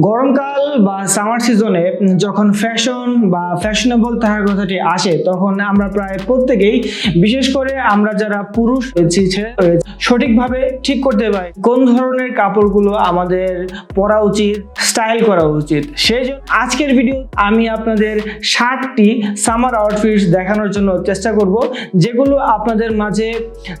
গরমকাল বা সামার সিজনে যখন ফ্যাশন বা ফ্যাশনেবল থাকার কথাটি আসে তখন আমরা প্রায় প্রত্যেকেই, বিশেষ করে আমরা যারা পুরুষ রয়েছি, সঠিকভাবে ঠিক করতে পারি কোন ধরনের কাপড়গুলো আমাদের পরা উচিত, স্টাইল করা উচিত। সেই জন্য আজকের ভিডিও আমি আপনাদের 60টি সামার আউটফিটস দেখানোর জন্য চেষ্টা করব, যেগুলো আপনাদের মাঝে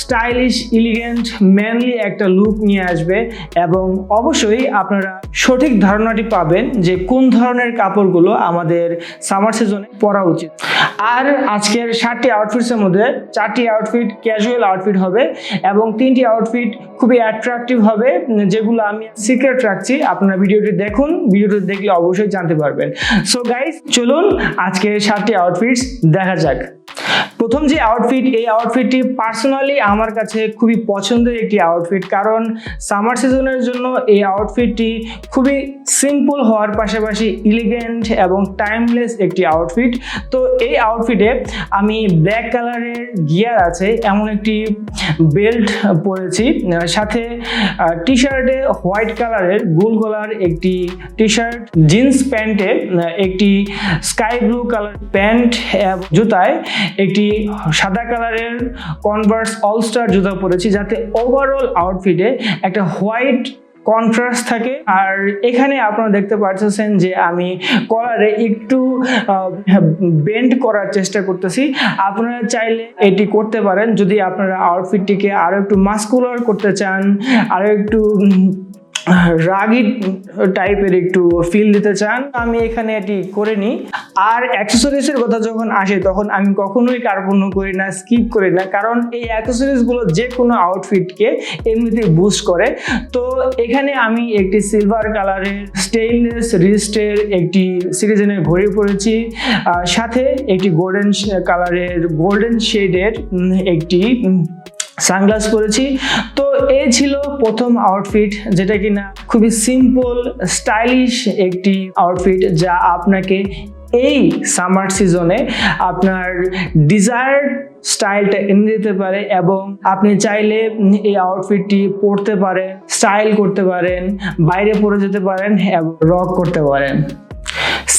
স্টাইলিশ, এলিগেন্ট, ম্যানলি একটা লুক নিয়ে আসবে এবং অবশ্যই আপনারা সঠিক ধারণাটি পাবেন যে কোন ধরনের কাপড়গুলো আমাদের সামার সিজনে পরা উচিত। আর আজকের 60টি আউটফিটসের মধ্যে 4টি আউটফিট ক্যাজুয়াল আউটফিট হবে এবং 3টি আউটফিট খুবই অ্যাট্রাকটিভ হবে, যেগুলো আমি সিক্রেট রাখছি। আপনারা ভিডিওটি দেখুন, ভিডিওটি দেখলে অবশ্যই জানতে পারবেন। সো গাইস, চলুন আজকে 60টি আউটফিটস দেখা যাক। প্রথম যে আউটফিট, এই আউটফিটটি পার্সোনালি আমার কাছে খুবই পছন্দের একটি আউটফিট, কারণ সামার সিজনের জন্য এই আউটফিটটি খুবই সিম্পল হওয়ার পাশাপাশি এলিগেন্ট এবং টাইমলেস একটি আউটফিট। তো এই আউটফিটে আমি ব্ল্যাক কালারের গিয়ার আছে এমন একটি বেল্ট পরেছি, সাথে টি শার্টে হোয়াইট কালারের গোল গলার একটি টি শার্ট, জিন্স প্যান্টে একটি স্কাই ব্লু কালার প্যান্ট, জুতায় একটি সাদা কালারের কনভার্স অলস্টার জুতা পরেছি, যাতে ওভারঅল আউটফিটে একটা হোয়াইট কন্ট্রাস্ট থাকে। আর এখানে আপনারা দেখতে পাচ্ছেন যে আমি কলারে একটু বেন্ড করার চেষ্টা করতেছি। আপনারা চাইলে এটি করতে পারেন যদি আপনারা আউটফিটটিকে আরো একটু মাস্কুলার করতে চান, আরো একটু রাগি টাইপের একটু ফিল দিতে চান, আমি এখানে এটি করে নিই। আর অ্যাক্সেসরিজের কথা যখন আসে তখন আমি কখনোই কার্পণ্য করি না, স্কিপ করি না, কারণ এই অ্যাক্সেসরিজগুলো যে কোনো আউটফিটকে এমনিতেই বুস্ট করে। তো এখানে আমি একটি সিলভার কালারের স্টেইনলেস রিস্টের একটি সিরিজেনের ঘড়ি পরেছি, সাথে একটি গোল্ডেন কালারের গোল্ডেন শেডের একটি সানগ্লাস পরেছি। তো এই ছিল প্রথম আউটফিট, যেটা কিনা খুবই সিম্পল স্টাইলিশ একটি আউটফিট, যা আপনাকে এই সামার সিজনে আপনার ডিজায়ার্ড স্টাইলটা এনে দিতে পারে এবং আপনি চাইলে এই আউটফিটটি পরতে পারেন, স্টাইল করতে পারেন, বাইরে পরে যেতে পারেন এবং রক করতে পারেন।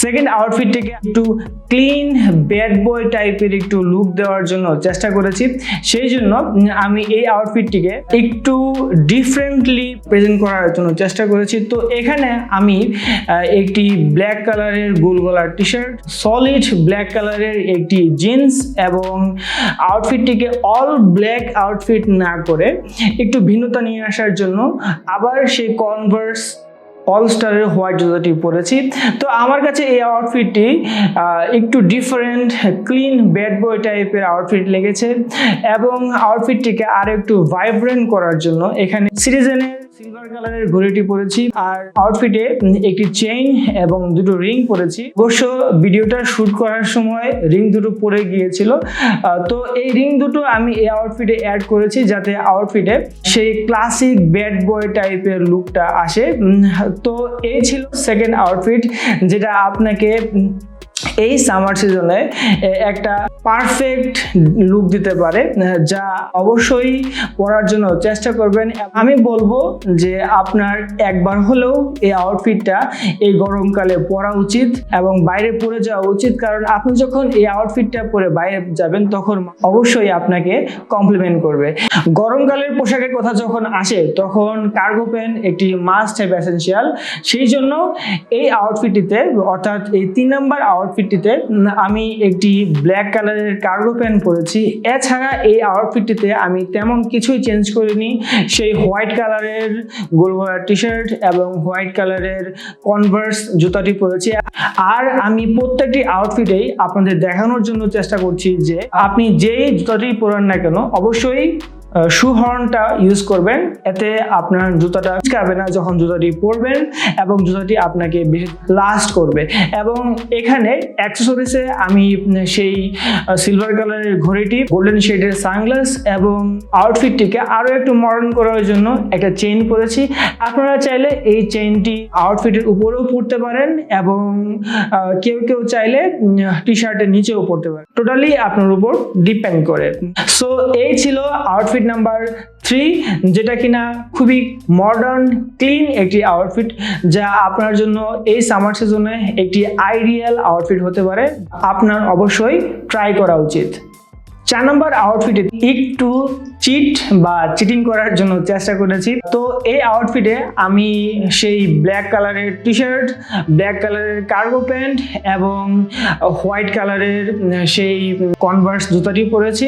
সেকেন্ড আউটফিটটিকে একটু ক্লিন ব্যাড বয় টাইপের একটু লুক দেওয়ার জন্য চেষ্টা করেছি। সেই জন্য আমি এই আউটফিটটিকে একটু ডিফারেন্টলি প্রেজেন্ট করার জন্য চেষ্টা করেছি। তো এখানে আমি একটি ব্ল্যাক কালারের গোল গলার টি শার্ট, সলিড ব্ল্যাক কালারের একটি জিন্স এবং আউটফিটটিকে অল ব্ল্যাক আউটফিট না করে একটু ভিন্নতা নিয়ে আসার জন্য আবার সেই কনভার্স অলস্টারের হোয়াইট জুতাটি পরেছি। তো আমার কাছে এই আউটফিটটি একটু ডিফারেন্ট, ক্লিন ব্যাড বয় টাইপের আউটফিট লেগেছে এবং আউটফিটটিকে আর একটু ভাইব্রেন্ট করার জন্য এখানে সিরিজেনের সিলভার কালারের ঘড়িটি পরেছি আর আউটফিটে একটি চেইন এবং দুটো রিং পরেছি। অবশ্য ভিডিওটা শুট করার সময় রিং দুটো পরে গিয়েছিল, তো এই রিং দুটো আমি এই আউটফিটে অ্যাড করেছি যাতে আউটফিটে সেই ক্লাসিক ব্যাড বয় টাইপের লুকটা আসে। তো এই ছিল সেকেন্ড আউটফিট, যেটা আপনাকে এই সামার সিজনে একটা পারফেক্ট লুক দিতে পারে, যা অবশ্যই পরার জন্য চেষ্টা করবেন। আমি বলবো যে আপনার একবার হলেও এই আউটফিটটা এই গরমকালে পরা উচিত এবং বাইরে পরে যাওয়া উচিত, কারণ আপনি যখন এই আউটফিটটা পরে বাইরে যাবেন তখন অবশ্যই আপনাকে কমপ্লিমেন্ট করবে। গরমকালের পোশাকের কথা যখন আসে তখন কার্গো প্যান্ট একটি মাস্ট হ্যাভ এসেনশিয়াল। সেই জন্য এই আউটফিটটিতে, অর্থাৎ এই 3 নম্বর আউটফিটটিতে আমি একটি ব্ল্যাক কালারের কার্গো প্যান্ট পরেছি। এছাড়া এই আউটফিটটিতে আমি তেমন কিছুই চেঞ্জ করিনি, সেই হোয়াইট কালারের গোল গলার টি শার্ট এবং হোয়াইট কালারের কনভার্স জুতাটি পরেছি। আর আমি প্রত্যেকটি আউটফিটেই আপনাদের দেখানোর জন্য চেষ্টা করছি যে আপনি যেই জুতাটি পরেন না কেন অবশ্যই শু হর্নটা ইউজ করবেন, এতে আপনার জুতাটা আটকাবে না যখন জুতাটি পরবেন এবং জুতাটি আপনাকে বেশি লাস্ট করবে। এবং এখানে অ্যাক্সেসরিজে আমি সেই সিলভার কালারের ঘড়িটি, গোল্ডেন শেডের সানগ্লাস এবং আউটফিটটিকে আরও একটু মডার্ন করার জন্য একটা চেইন পরেছি। আপনারা চাইলে এই চেইনটি আউটফিটের উপরেও পরতে পারেন এবং কেউ কেউ চাইলে টি শার্টের নিচেও পরতে পারেন, টোটালি আপনার উপর ডিপেন্ড করে। সো এই ছিল আউটফিট নাম্বার 3, যেটা কিনা খুবই মডার্ন ক্লিন একটি আউটফিট, যা আপনার জন্য এই সামার সিজনে একটি আইডিয়াল আউটফিট হতে পারে। আপনার অবশ্যই ট্রাই করা উচিত। 4 নম্বর আউটফিটে একটু চিট বা চিটিং করার জন্য চেষ্টা করেছি। তো এই আউটফিটে আমি সেই ব্ল্যাক কালারের টি শার্ট, ব্ল্যাক কালারের কার্গো প্যান্ট এবং হোয়াইট কালারের সেই কনভার্স জুতাটি পরেছি।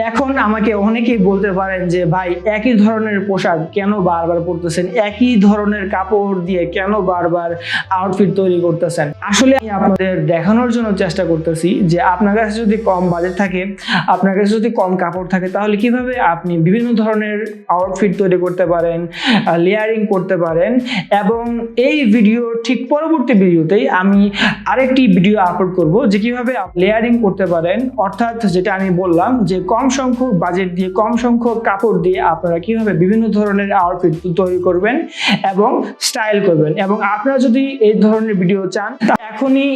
এখন আমাকে অনেকেই বলতে পারেন যে ভাই, একই ধরনের পোশাক কেন বারবার পরতেছেন, একই ধরনের কাপড় দিয়ে কেন বারবার আউটফিট তৈরি করতেছেন। আসলে আমি আপনাদের দেখানোর জন্য চেষ্টা করতেছি যে আপনার কাছে যদি কম বাজেট থাকে, আপনার কাছে যদি কম কাপড় থাকে, তাহলে কিভাবে আপনি বিভিন্ন ধরনের আউটফিট তৈরি করতে পারেন, লেয়ারিং করতে পারেন। এবং এই ভিডিও ঠিক পরবর্তী ভিডিওতেই আমি আরেকটি ভিডিও আপলোড করব যে কিভাবে লেয়ারিং করতে পারেন, অর্থাৎ যেটা আমি বললাম যে কম সংখ্যক বাজেট দিয়ে, কম সংখ্যক কাপড় দিয়ে আপনারা কিভাবে বিভিন্ন ধরনের আউটফিট তৈরি করবেন এবং স্টাইল করবেন। এবং আপনারা যদি এই ধরনের ভিডিও চান, এখনই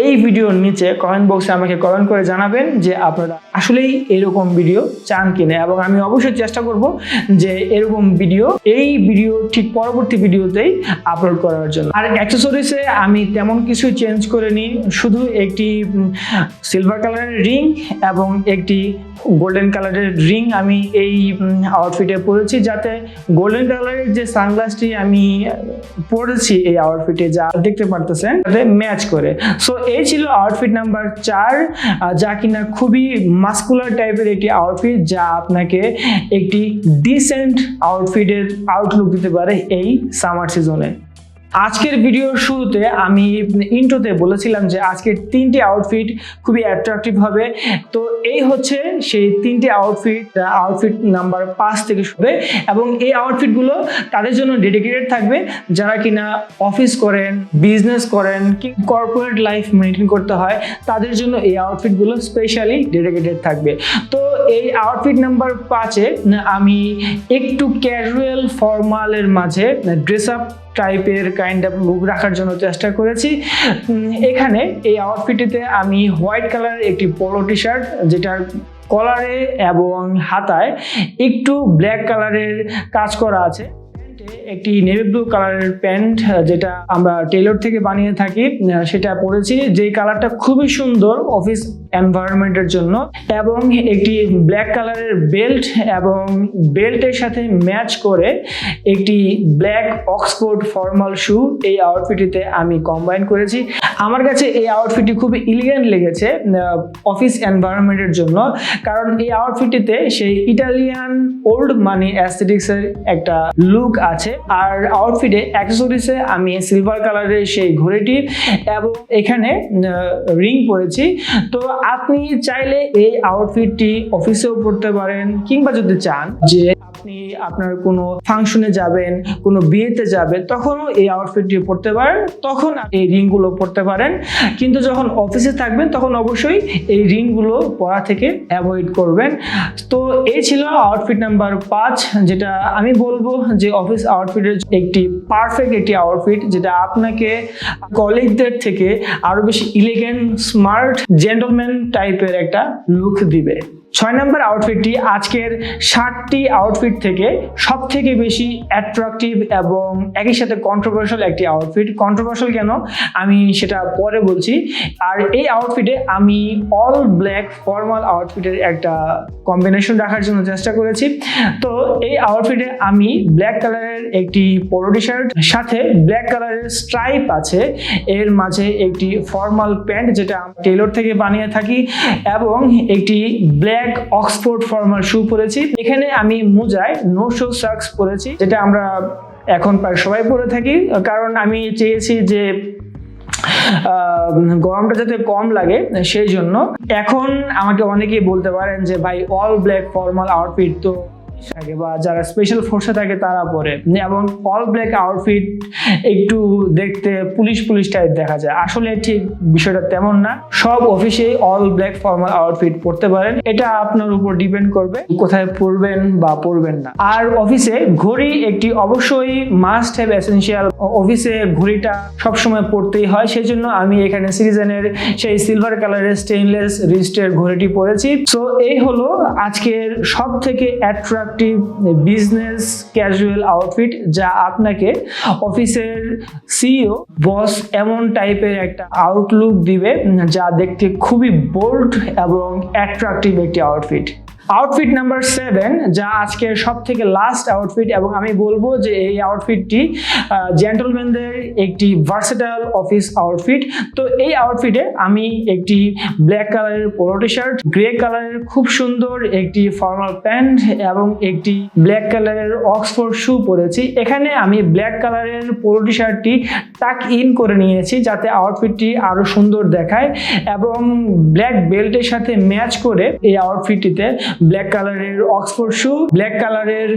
এই ভিডিওর নিচে কমেন্ট বক্সে আমাকে কমেন্ট করে জানাবেন যে আপনারা আসলেই এরকম ভিডিও চান কিনা, এবং আমি অবশ্যই চেষ্টা করব যে এরকম ভিডিও এই ভিডিও ঠিক পরবর্তী ভিডিওতেই আপলোড করার জন্য। আর অ্যাকসেসরিজে আমি তেমন কিছু চেঞ্জ করিনি, শুধু একটি সিলভার কালারের রিং এবং একটি গোল্ডেন কালারের রিং আমি এই আউটফিটে পরেছি, যাতে গোল্ডেন কালারের যে সানগ্লাসটি আমি পরেছি এই আউটফিটে যা দেখতে পারতেছেন তাতে ম্যাচ করে। সো এই ছিল আউটফিট নাম্বার 4, যা কিনা খুবই মাস্কুলার টাইপের একটি আউটফিট, যা আপনাকে একটি ডিসেন্ট আউটফিটের আউটলুক দিতে পারে এই সামার সিজনে। আজকের ভিডিওর শুরুতে আমি ইন্ট্রোতে বলেছিলাম যে আজকের 3টি আউটফিট খুবই অ্যাট্রাকটিভ হবে। তো এই হচ্ছে সেই 3টি আউটফিট নাম্বার 5 থেকে শুরু, এবং এই আউটফিটগুলো তাদের জন্য ডেডিকেটেড থাকবে যারা কিনা অফিস করেন, বিজনেস করেন, কি কর্পোরেট লাইফ মেনটেন করতে হয়, তাদের জন্য এই আউটফিটগুলো স্পেশালি ডেডিকেটেড থাকবে। তো এই আউটফিট নাম্বার 5-এ আমি একটু ক্যাজুয়াল ফর্মালের মাঝে ড্রেস আপ টাইপের কাইন্ড অফ লুক রাখার জন্য চেষ্টা করেছি। এখানে এই আউটফিটটিতে আমি হোয়াইট কালারের একটি পোলো টি শার্ট, যেটার কলারে এবং হাতায় একটু ব্ল্যাক কালারের কাজ করা আছে, একটি নেভি ব্লু কালারের প্যান্ট যেটা আমরা টেইলর থেকে বানিয়ে থাকি সেটা পরেছি, যেই কালারটা খুবই সুন্দর অফিস এনভায়রনমেন্টের জন্য, এবং একটি ব্ল্যাক কালারের বেল্ট, এবং বেল্টের সাথে ম্যাচ করে একটি ব্ল্যাক অক্সফোর্ড ফর্মাল শু এই আউটফিটটিতে আমি কম্বাইন করেছি। আমার কাছে এই আউটফিটটি খুবই এলিগেন্ট লেগেছে অফিস এনভায়রনমেন্টের জন্য, কারণ এই আউটফিটটিতে সেই ইটালিয়ান ওল্ড মানি অ্যাস্থেটিক্সের একটা লুক আছে। আর আউটফিটে অ্যাক্সেসরিজে আমি সিলভার কালারের সেই ঘড়িটি এবং এখানে রিং পরেছি। তো আপনি চাইলে এই আউটফিটটি অফিসেও পরতে পারেন, কিংবা যদি চান যে আপনি আপনার কোনো ফাংশনে যাবেন, কোনো বিয়েতে যাবেন, তখনও এই আউটফিটটি পরতে পারেন, তখন এই রিংগুলো পরতে পারেন। কিন্তু যখন অফিসে থাকবেন তখন অবশ্যই এই রিংগুলো পরা থেকে অ্যাভয়েড করবেন। তো এই ছিল আউটফিট নাম্বার 5, যেটা আমি বলবো যে অফিস আউটফিটের একটি পারফেক্ট একটি আউটফিট, যেটা আপনাকে কলিগদের থেকে আরো বেশি ইলিগেন্ট, স্মার্ট, জেন্টলম্যান টাইপের একটা লুক দিবে। 6 নম্বর আউটফিটটি আজকের 60টি আউটফিট থেকে সব থেকে বেশি অ্যাট্রাকটিভ এবং একই সাথে কন্ট্রোভার্সিয়াল একটি আউটফিট। কন্ট্রোভার্সিয়াল কেন আমি সেটা পরে বলছি। আর এই আউটফিটে আমি অল ব্ল্যাক ফর্মাল আউটফিটের একটা কম্বিনেশন রাখার জন্য চেষ্টা করেছি। তো এই আউটফিটে আমি ব্ল্যাক কালারের একটি পোলো টি শার্ট, সাথে ব্ল্যাক কালারের স্ট্রাইপ আছে, এর মাঝে একটি ফর্মাল প্যান্ট যেটা টেইলর থেকে বানিয়ে থাকি, এবং একটি ব্ল্যাক অক্সফোর্ড ফর্মাল শু পরেছি। এখানে আমি মোজায় নো শো সক্স পরেছি, যেটা আমরা এখন প্রায় সবাই পরে থাকি, কারণ আমি চেয়েছি যে গরমটা যাতে কম লাগে সেই জন্য। এখন আমাকে অনেকেই বলতে পারেন যে ভাই, অল ব্ল্যাক ফর্মাল আউটফিট তো থাকে বা যারা স্পেশাল ফোর্সে থাকে তারা পরে, এবং অল ব্ল্যাক আউটফিট একটু দেখতে পুলিশ টাইপ দেখা যায়। আসলে ঠিক বিষয়টা তেমন না, সব অফিসে অল ব্ল্যাক ফর্মাল আউটফিট পরতে পারেন, এটা আপনার উপর ডিপেন্ড করবে কোথায় পরবেন বা পরবেন না। আর অফিসে ঘড়ি একটি অবশ্যই মাস্ট হ্যাভ এসেনশিয়াল, অফিসে ঘড়িটা সবসময় পরতেই হয়, সেই জন্য আমি এখানে সিটিজেনের সেই সিলভার কালারের স্টেইনলেস রিস্টের ঘড়িটি পরেছি। সো এই হলো আজকের সব থেকে attractive conservative business casual outfit, যা আপনাকে অফিসের সিইও বস এমন টাইপের একটা আউটলুক দিবে, যা দেখতে খুবই বোল্ড এবং অ্যাট্রাকটিভ একটি আউটফিট। আউটফিট নাম্বার 7, যা আজকের সব থেকে লাস্ট আউটফিট, এবং আমি বলবো যে এই আউটফিটটি জেন্টলম্যানদের একটি ভার্সেটাইল অফিস আউটফিট। তো এই আউটফিটে আমি একটি ব্ল্যাক কালারের পোলো টি শার্ট, গ্রে কালারের খুব সুন্দর একটি ফর্মাল প্যান্ট এবং একটি ব্ল্যাক কালারের অক্সফোর্ড শু পরেছি। এখানে আমি ব্ল্যাক কালারের পোলো টি শার্টটি টাক ইন করে নিয়েছি যাতে আউটফিটটি আরো সুন্দর দেখায়, এবং ব্ল্যাক বেল্টের সাথে ম্যাচ করে এই আউটফিটটিতে ব্ল্যাক কালারের অক্সফোর্ড শু, ব্ল্যাক কালারের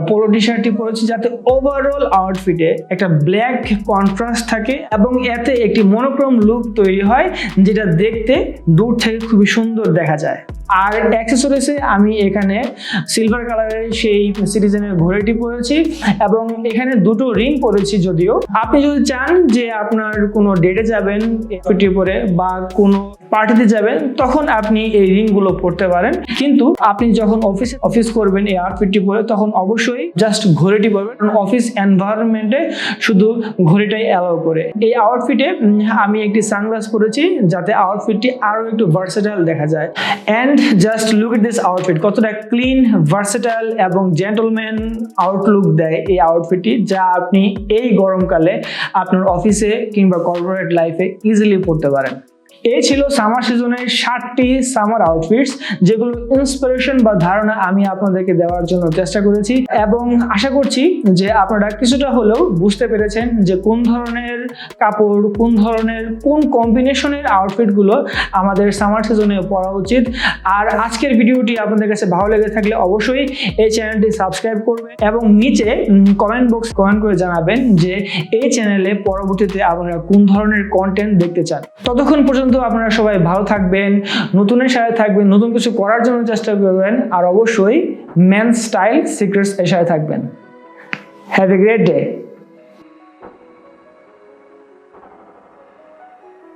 পোলো টি শার্টটি পরেছি যাতে ওভারঅল আউটফিটে একটা ব্ল্যাক কন্ট্রাস্ট থাকে এবং এতে একটি মনোক্রোম লুক তৈরি হয়, যেটা দেখতে দূর থেকে খুবই সুন্দর দেখা যায়। আর অ্যাক্সেসরিজে আমি এখানে সিলভার কালারের সেই সিটিজেনের ঘড়িটি পরেছি এবং এখানে দুটো রিং পরেছি। যদিও আপনি যদি চান যে আপনার কোনো ডেটে যাবেন আউটফিটটি পরে বা কোনো পার্টিতে যাবেন, তখন আপনি এই রিংগুলো পরতে পারেন, কিন্তু আপনি যখন অফিস করবেন এই আউটফিটটি পরে, তখন অবশ্যই জাস্ট ঘড়িটি পরবেন, কারণ অফিস এনভায়রনমেন্টে শুধু ঘড়িটাই অ্যালাউ করে। এই আউটফিটে আমি একটি সানগ্লাস পরেছি যাতে আউটফিটটি আরো একটু ভার্সেটাইল দেখা যায়। And just look at this outfit, কতটা ক্লিন, ভার্সেটাইল এবং জেন্টলম্যান আউটলুক দেয় এই আউটফিটটি, যা আপনি এই গরমকালে আপনার অফিসে কিংবা কর্পোরেট লাইফে ইজিলি পরতে পারেন। এই ছিল সামার সিজনের 7টি সামার আউটফিটস, যেগুলো ইন্সপিরেশন বা ধারণা আমি আপনাদেরকে দেওয়ার জন্য চেষ্টা করেছি, এবং আশা করছি যে আপনারা কিছুটা হলেও বুঝতে পেরেছেন যে কোন ধরনের কাপড়, কোন কম্বিনেশনের আউটফিটগুলো আমাদের সামার সিজনে পরা উচিত। আর আজকের ভিডিওটি আপনাদের কাছে ভালো লেগে থাকলে অবশ্যই এই চ্যানেলটি সাবস্ক্রাইব করবেন এবং নিচে কমেন্ট করে জানাবেন যে এই চ্যানেলে পরবর্তীতে আপনারা কোন ধরনের কন্টেন্ট দেখতে চান। ততক্ষণ পর্যন্ত আপনারা সবাই ভালো থাকবেন, নতুনের সাথে থাকবেন, নতুন কিছু করার জন্য চেষ্টা করবেন, আর অবশ্যই মেন স্টাইল সিক্রেটস এর সাথে থাকবেন। Have a great day.